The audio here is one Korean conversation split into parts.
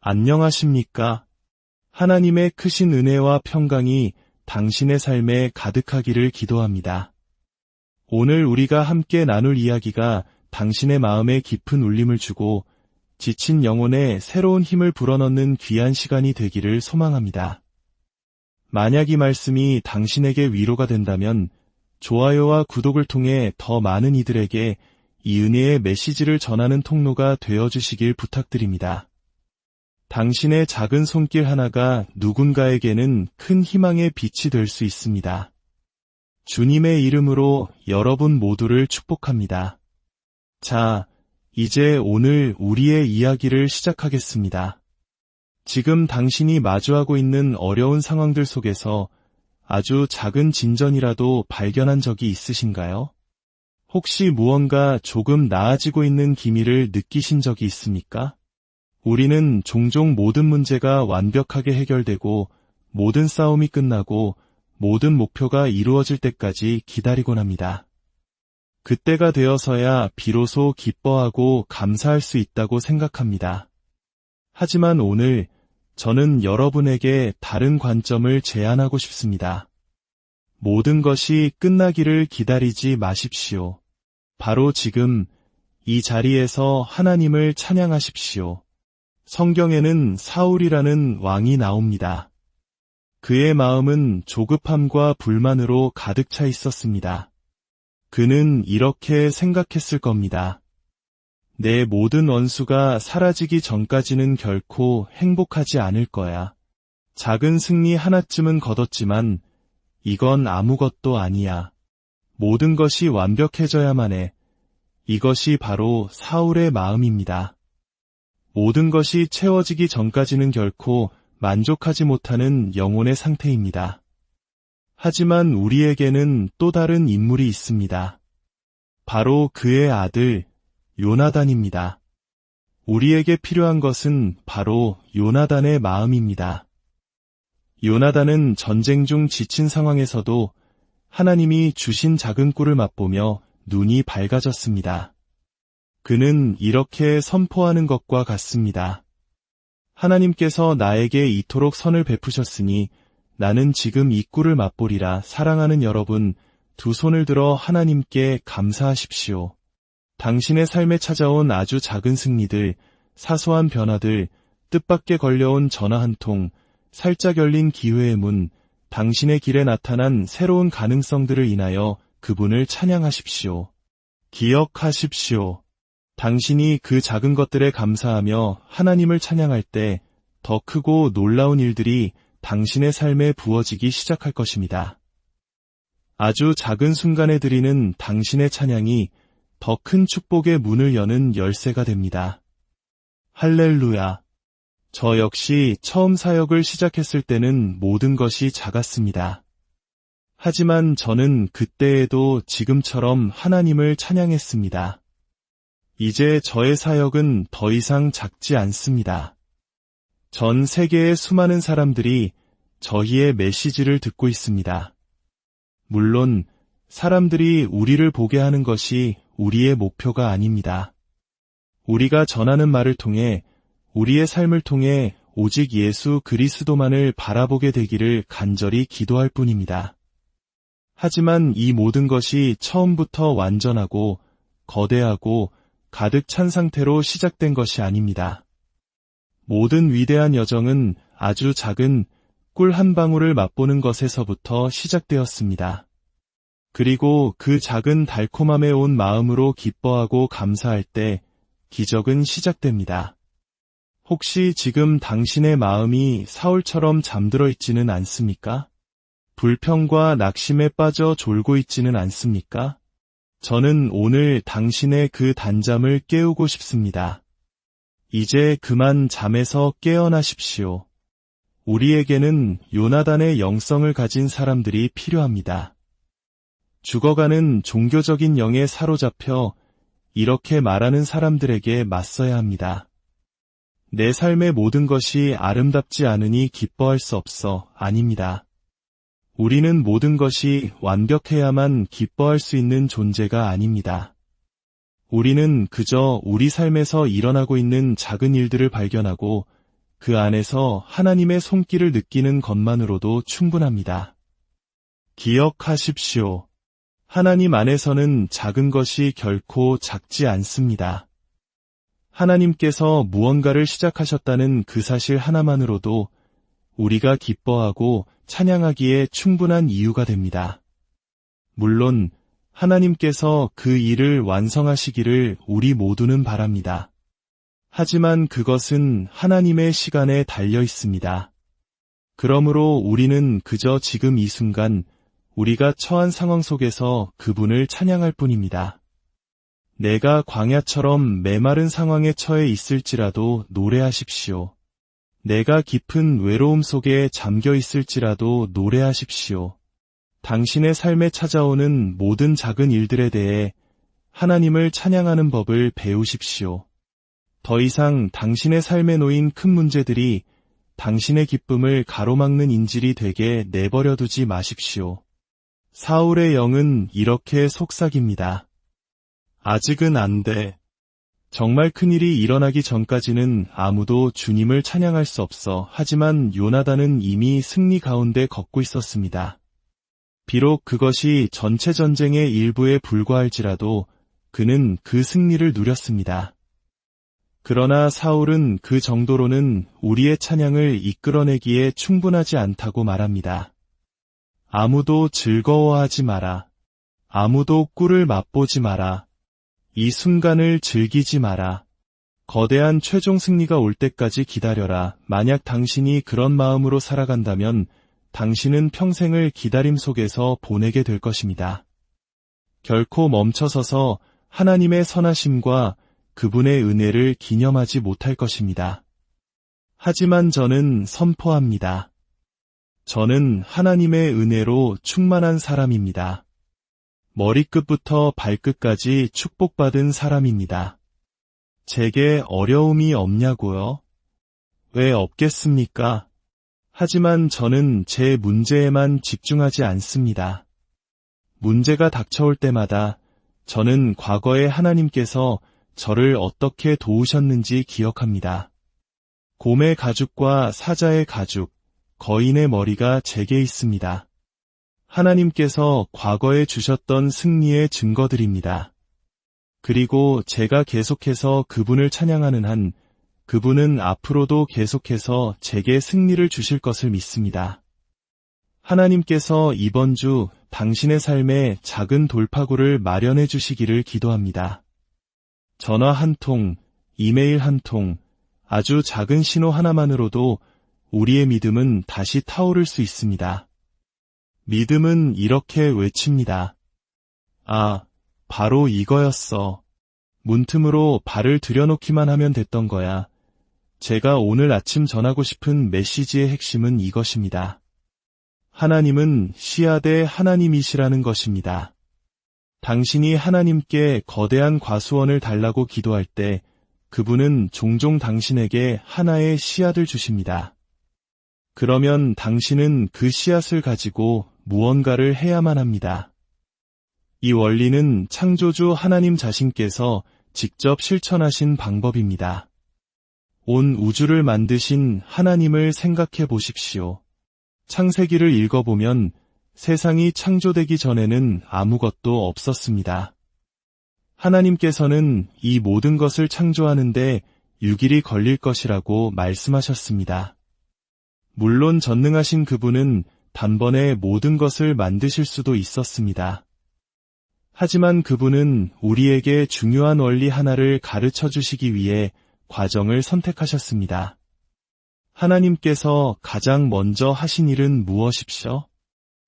안녕하십니까? 하나님의 크신 은혜와 평강이 당신의 삶에 가득하기를 기도합니다. 오늘 우리가 함께 나눌 이야기가 당신의 마음에 깊은 울림을 주고 지친 영혼에 새로운 힘을 불어넣는 귀한 시간이 되기를 소망합니다. 만약 이 말씀이 당신에게 위로가 된다면 좋아요와 구독을 통해 더 많은 이들에게 이 은혜의 메시지를 전하는 통로가 되어주시길 부탁드립니다. 당신의 작은 손길 하나가 누군가에게는 큰 희망의 빛이 될 수 있습니다. 주님의 이름으로 여러분 모두를 축복합니다. 자, 이제 오늘 우리의 이야기를 시작하겠습니다. 지금 당신이 마주하고 있는 어려운 상황들 속에서 아주 작은 진전이라도 발견한 적이 있으신가요? 혹시 무언가 조금 나아지고 있는 기미를 느끼신 적이 있습니까? 우리는 종종 모든 문제가 완벽하게 해결되고 모든 싸움이 끝나고 모든 목표가 이루어질 때까지 기다리곤 합니다. 그때가 되어서야 비로소 기뻐하고 감사할 수 있다고 생각합니다. 하지만 오늘 저는 여러분에게 다른 관점을 제안하고 싶습니다. 모든 것이 끝나기를 기다리지 마십시오. 바로 지금 이 자리에서 하나님을 찬양하십시오. 성경에는 사울이라는 왕이 나옵니다. 그의 마음은 조급함과 불만으로 가득 차 있었습니다. 그는 이렇게 생각했을 겁니다. 내 모든 원수가 사라지기 전까지는 결코 행복하지 않을 거야. 작은 승리 하나쯤은 거뒀지만 이건 아무것도 아니야. 모든 것이 완벽해져야만 해. 이것이 바로 사울의 마음입니다. 모든 것이 채워지기 전까지는 결코 만족하지 못하는 영혼의 상태입니다. 하지만 우리에게는 또 다른 인물이 있습니다. 바로 그의 아들 요나단입니다. 우리에게 필요한 것은 바로 요나단의 마음입니다. 요나단은 전쟁 중 지친 상황에서도 하나님이 주신 작은 꿀을 맛보며 눈이 밝아졌습니다. 그는 이렇게 선포하는 것과 같습니다. 하나님께서 나에게 이토록 선을 베푸셨으니 나는 지금 이 꿀을 맛보리라. 사랑하는 여러분, 두 손을 들어 하나님께 감사하십시오. 당신의 삶에 찾아온 아주 작은 승리들, 사소한 변화들, 뜻밖의 걸려온 전화 한 통, 살짝 열린 기회의 문, 당신의 길에 나타난 새로운 가능성들을 인하여 그분을 찬양하십시오. 기억하십시오. 당신이 그 작은 것들에 감사하며 하나님을 찬양할 때 더 크고 놀라운 일들이 당신의 삶에 부어지기 시작할 것입니다. 아주 작은 순간에 드리는 당신의 찬양이 더 큰 축복의 문을 여는 열쇠가 됩니다. 할렐루야. 저 역시 처음 사역을 시작했을 때는 모든 것이 작았습니다. 하지만 저는 그때에도 지금처럼 하나님을 찬양했습니다. 이제 저의 사역은 더 이상 작지 않습니다. 전 세계의 수많은 사람들이 저희의 메시지를 듣고 있습니다. 물론 사람들이 우리를 보게 하는 것이 우리의 목표가 아닙니다. 우리가 전하는 말을 통해 우리의 삶을 통해 오직 예수 그리스도만을 바라보게 되기를 간절히 기도할 뿐입니다. 하지만 이 모든 것이 처음부터 완전하고 거대하고 가득 찬 상태로 시작된 것이 아닙니다. 모든 위대한 여정은 아주 작은 꿀 한 방울을 맛보는 것에서부터 시작되었습니다. 그리고 그 작은 달콤함에 온 마음으로 기뻐하고 감사할 때 기적은 시작됩니다. 혹시 지금 당신의 마음이 사울처럼 잠들어 있지는 않습니까? 불평과 낙심에 빠져 졸고 있지는 않습니까? 저는 오늘 당신의 그 단잠을 깨우고 싶습니다. 이제 그만 잠에서 깨어나십시오. 우리에게는 요나단의 영성을 가진 사람들이 필요합니다. 죽어가는 종교적인 영에 사로잡혀 이렇게 말하는 사람들에게 맞서야 합니다. 내 삶의 모든 것이 아름답지 않으니 기뻐할 수 없어. 아닙니다. 우리는 모든 것이 완벽해야만 기뻐할 수 있는 존재가 아닙니다. 우리는 그저 우리 삶에서 일어나고 있는 작은 일들을 발견하고 그 안에서 하나님의 손길을 느끼는 것만으로도 충분합니다. 기억하십시오. 하나님 안에서는 작은 것이 결코 작지 않습니다. 하나님께서 무언가를 시작하셨다는 그 사실 하나만으로도 우리가 기뻐하고 찬양하기에 충분한 이유가 됩니다. 물론 하나님께서 그 일을 완성하시기를 우리 모두는 바랍니다. 하지만 그것은 하나님의 시간에 달려 있습니다. 그러므로 우리는 그저 지금 이 순간 우리가 처한 상황 속에서 그분을 찬양할 뿐입니다. 내가 광야처럼 메마른 상황에 처해 있을지라도 노래하십시오. 내가 깊은 외로움 속에 잠겨 있을지라도 노래하십시오. 당신의 삶에 찾아오는 모든 작은 일들에 대해 하나님을 찬양하는 법을 배우십시오. 더 이상 당신의 삶에 놓인 큰 문제들이 당신의 기쁨을 가로막는 인질이 되게 내버려 두지 마십시오. 사울의 영은 이렇게 속삭입니다. 아직은 안 돼. 정말 큰일이 일어나기 전까지는 아무도 주님을 찬양할 수 없어. 하지만 요나단은 이미 승리 가운데 걷고 있었습니다. 비록 그것이 전체 전쟁의 일부에 불과할지라도 그는 그 승리를 누렸습니다. 그러나 사울은 그 정도로는 우리의 찬양을 이끌어내기에 충분하지 않다고 말합니다. 아무도 즐거워하지 마라. 아무도 꿀을 맛보지 마라. 이 순간을 즐기지 마라. 거대한 최종 승리가 올 때까지 기다려라. 만약 당신이 그런 마음으로 살아간다면 당신은 평생을 기다림 속에서 보내게 될 것입니다. 결코 멈춰서서 하나님의 선하심과 그분의 은혜를 기념하지 못할 것입니다. 하지만 저는 선포합니다. 저는 하나님의 은혜로 충만한 사람입니다. 머리끝부터 발끝까지 축복받은 사람입니다. 제게 어려움이 없냐고요? 왜 없겠습니까? 하지만 저는 제 문제에만 집중하지 않습니다. 문제가 닥쳐올 때마다 저는 과거에 하나님께서 저를 어떻게 도우셨는지 기억합니다. 곰의 가죽과 사자의 가죽, 거인의 머리가 제게 있습니다. 하나님께서 과거에 주셨던 승리의 증거들입니다. 그리고 제가 계속해서 그분을 찬양하는 한 그분은 앞으로도 계속해서 제게 승리를 주실 것을 믿습니다. 하나님께서 이번 주 당신의 삶에 작은 돌파구를 마련해 주시기를 기도합니다. 전화 한 통, 이메일 한 통, 아주 작은 신호 하나만으로도 우리의 믿음은 다시 타오를 수 있습니다. 믿음은 이렇게 외칩니다. 아, 바로 이거였어. 문틈으로 발을 들여놓기만 하면 됐던 거야. 제가 오늘 아침 전하고 싶은 메시지의 핵심은 이것입니다. 하나님은 시아대 하나님이시라는 것입니다. 당신이 하나님께 거대한 과수원을 달라고 기도할 때 그분은 종종 당신에게 하나의 씨앗을 주십니다. 그러면 당신은 그 씨앗을 가지고 무언가를 해야만 합니다. 이 원리는 창조주 하나님 자신께서 직접 실천하신 방법입니다. 온 우주를 만드신 하나님을 생각해 보십시오. 창세기를 읽어보면 세상이 창조되기 전에는 아무것도 없었습니다. 하나님께서는 이 모든 것을 창조하는데 6일이 걸릴 것이라고 말씀하셨습니다. 물론 전능하신 그분은 단번에 모든 것을 만드실 수도 있었습니다. 하지만 그분은 우리에게 중요한 원리 하나를 가르쳐 주시기 위해 과정을 선택하셨습니다. 하나님께서 가장 먼저 하신 일은 무엇이죠?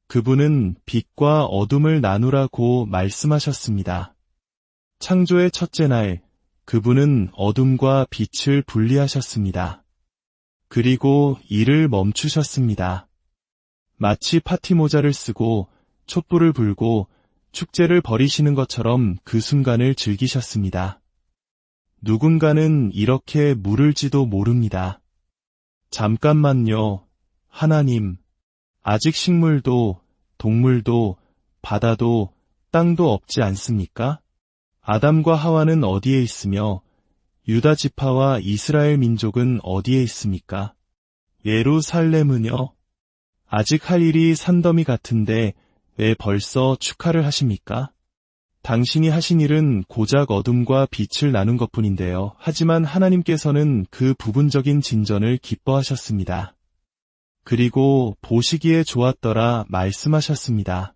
그분은 빛과 어둠을 나누라고 말씀하셨습니다. 창조의 첫째 날, 그분은 어둠과 빛을 분리하셨습니다. 그리고 일을 멈추셨습니다. 마치 파티 모자를 쓰고 촛불을 불고 축제를 벌이시는 것처럼 그 순간을 즐기셨습니다. 누군가는 이렇게 물을지도 모릅니다. 잠깐만요, 하나님. 아직 식물도, 동물도, 바다도, 땅도 없지 않습니까? 아담과 하와는 어디에 있으며 유다 지파와 이스라엘 민족은 어디에 있습니까? 예루살렘은요? 아직 할 일이 산더미 같은데 왜 벌써 축하를 하십니까? 당신이 하신 일은 고작 어둠과 빛을 나눈 것뿐인데요. 하지만 하나님께서는 그 부분적인 진전을 기뻐하셨습니다. 그리고 보시기에 좋았더라 말씀하셨습니다.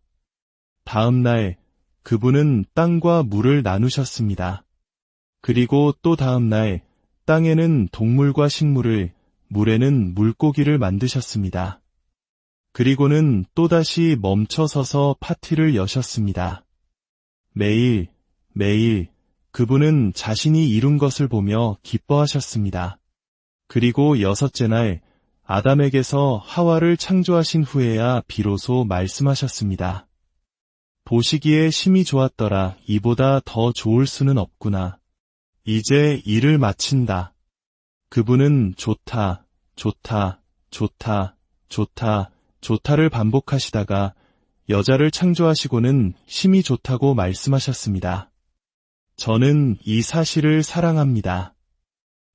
다음 날 그분은 땅과 물을 나누셨습니다. 그리고 또 다음 날 땅에는 동물과 식물을, 물에는 물고기를 만드셨습니다. 그리고는 또다시 멈춰서서 파티를 여셨습니다. 매일 그분은 자신이 이룬 것을 보며 기뻐하셨습니다. 그리고 여섯째 날 아담에게서 하와를 창조하신 후에야 비로소 말씀하셨습니다. 보시기에 심히 좋았더라. 이보다 더 좋을 수는 없구나. 이제 일을 마친다. 그분은 좋다, 좋다, 좋다, 좋다, 좋다를 반복하시다가 여자를 창조하시고는 심히 좋다고 말씀하셨습니다. 저는 이 사실을 사랑합니다.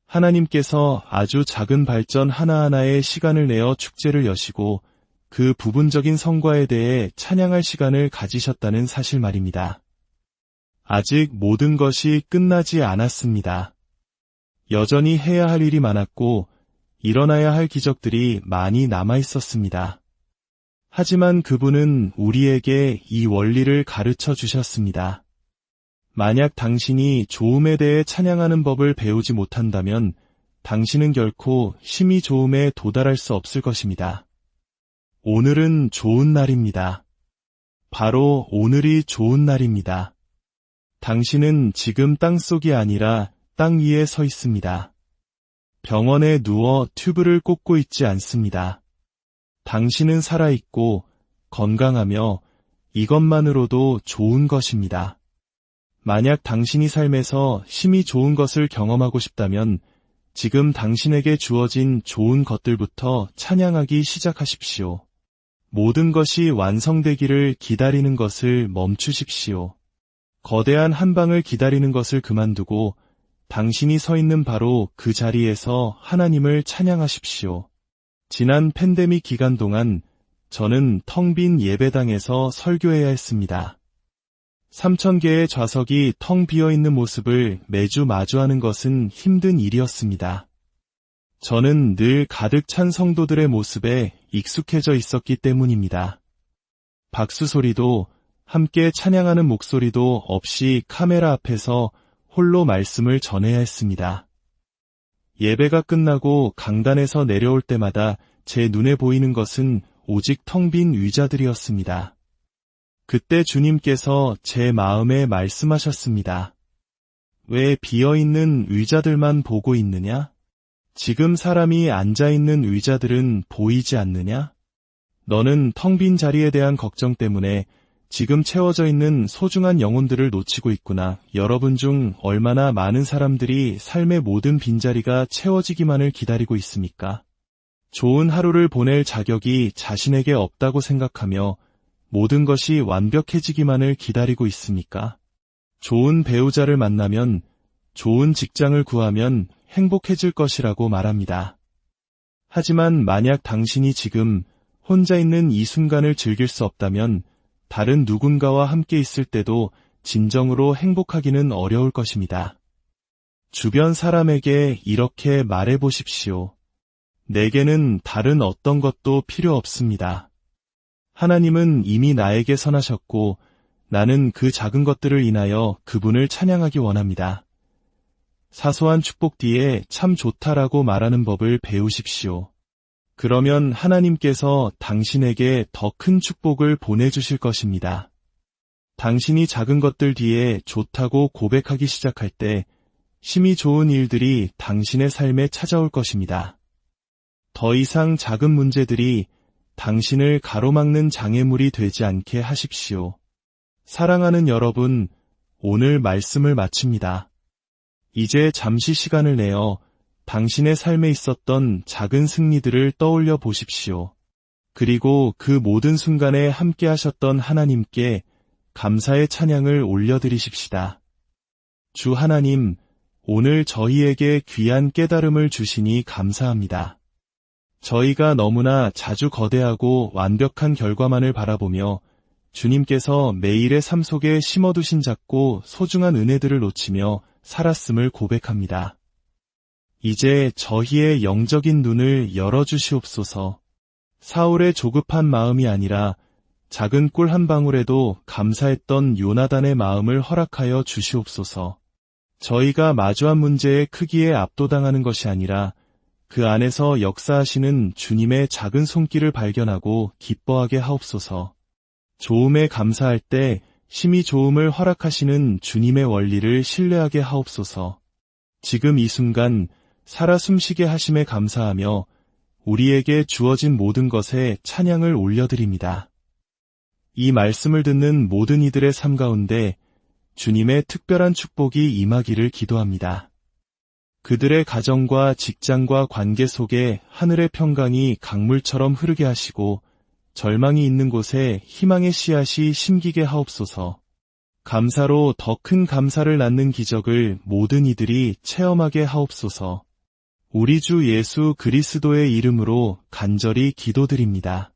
하나님께서 아주 작은 발전 하나하나에 시간을 내어 축제를 여시고 그 부분적인 성과에 대해 찬양할 시간을 가지셨다는 사실 말입니다. 아직 모든 것이 끝나지 않았습니다. 여전히 해야 할 일이 많았고 일어나야 할 기적들이 많이 남아 있었습니다. 하지만 그분은 우리에게 이 원리를 가르쳐 주셨습니다. 만약 당신이 좋음에 대해 찬양하는 법을 배우지 못한다면 당신은 결코 심히 좋음에 도달할 수 없을 것입니다. 오늘은 좋은 날입니다. 바로 오늘이 좋은 날입니다. 당신은 지금 땅속이 아니라 땅 위에 서 있습니다. 병원에 누워 튜브를 꽂고 있지 않습니다. 당신은 살아있고 건강하며 이것만으로도 좋은 것입니다. 만약 당신이 삶에서 심히 좋은 것을 경험하고 싶다면 지금 당신에게 주어진 좋은 것들부터 찬양하기 시작하십시오. 모든 것이 완성되기를 기다리는 것을 멈추십시오. 거대한 한 방을 기다리는 것을 그만두고 당신이 서 있는 바로 그 자리에서 하나님을 찬양하십시오. 지난 팬데믹 기간 동안 저는 텅 빈 예배당에서 설교해야 했습니다. 3,000개의 좌석이 텅 비어있는 모습을 매주 마주하는 것은 힘든 일이었습니다. 저는 늘 가득 찬 성도들의 모습에 익숙해져 있었기 때문입니다. 박수 소리도 함께 찬양하는 목소리도 없이 카메라 앞에서 홀로 말씀을 전해야 했습니다. 예배가 끝나고 강단에서 내려올 때마다 제 눈에 보이는 것은 오직 텅 빈 의자들이었습니다. 그때 주님께서 제 마음에 말씀하셨습니다. 왜 비어있는 의자들만 보고 있느냐? 지금 사람이 앉아있는 의자들은 보이지 않느냐? 너는 텅 빈 자리에 대한 걱정 때문에 지금 채워져 있는 소중한 영혼들을 놓치고 있구나. 여러분 중 얼마나 많은 사람들이 삶의 모든 빈자리가 채워지기만을 기다리고 있습니까? 좋은 하루를 보낼 자격이 자신에게 없다고 생각하며 모든 것이 완벽해지기만을 기다리고 있습니까? 좋은 배우자를 만나면, 좋은 직장을 구하면 행복해질 것이라고 말합니다. 하지만 만약 당신이 지금 혼자 있는 이 순간을 즐길 수 없다면 다른 누군가와 함께 있을 때도 진정으로 행복하기는 어려울 것입니다. 주변 사람에게 이렇게 말해보십시오. 내게는 다른 어떤 것도 필요 없습니다. 하나님은 이미 나에게 선하셨고 나는 그 작은 것들을 인하여 그분을 찬양하기 원합니다. 사소한 축복 뒤에 참 좋다라고 말하는 법을 배우십시오. 그러면 하나님께서 당신에게 더 큰 축복을 보내주실 것입니다. 당신이 작은 것들 뒤에 좋다고 고백하기 시작할 때 심히 좋은 일들이 당신의 삶에 찾아올 것입니다. 더 이상 작은 문제들이 당신을 가로막는 장애물이 되지 않게 하십시오. 사랑하는 여러분, 오늘 말씀을 마칩니다. 이제 잠시 시간을 내어 당신의 삶에 있었던 작은 승리들을 떠올려 보십시오. 그리고 그 모든 순간에 함께 하셨던 하나님께 감사의 찬양을 올려드리십시다. 주 하나님, 오늘 저희에게 귀한 깨달음을 주시니 감사합니다. 저희가 너무나 자주 거대하고 완벽한 결과만을 바라보며 주님께서 매일의 삶 속에 심어두신 작고 소중한 은혜들을 놓치며 살았음을 고백합니다. 이제 저희의 영적인 눈을 열어주시옵소서. 사울의 조급한 마음이 아니라 작은 꿀 한 방울에도 감사했던 요나단의 마음을 허락하여 주시옵소서. 저희가 마주한 문제의 크기에 압도당하는 것이 아니라 그 안에서 역사하시는 주님의 작은 손길을 발견하고 기뻐하게 하옵소서. 좋음에 감사할 때 심히 좋음을 허락하시는 주님의 원리를 신뢰하게 하옵소서. 지금 이 순간 살아 숨쉬게 하심에 감사하며 우리에게 주어진 모든 것에 찬양을 올려드립니다. 이 말씀을 듣는 모든 이들의 삶 가운데 주님의 특별한 축복이 임하기를 기도합니다. 그들의 가정과 직장과 관계 속에 하늘의 평강이 강물처럼 흐르게 하시고 절망이 있는 곳에 희망의 씨앗이 심기게 하옵소서. 감사로 더 큰 감사를 낳는 기적을 모든 이들이 체험하게 하옵소서. 우리 주 예수 그리스도의 이름으로 간절히 기도드립니다.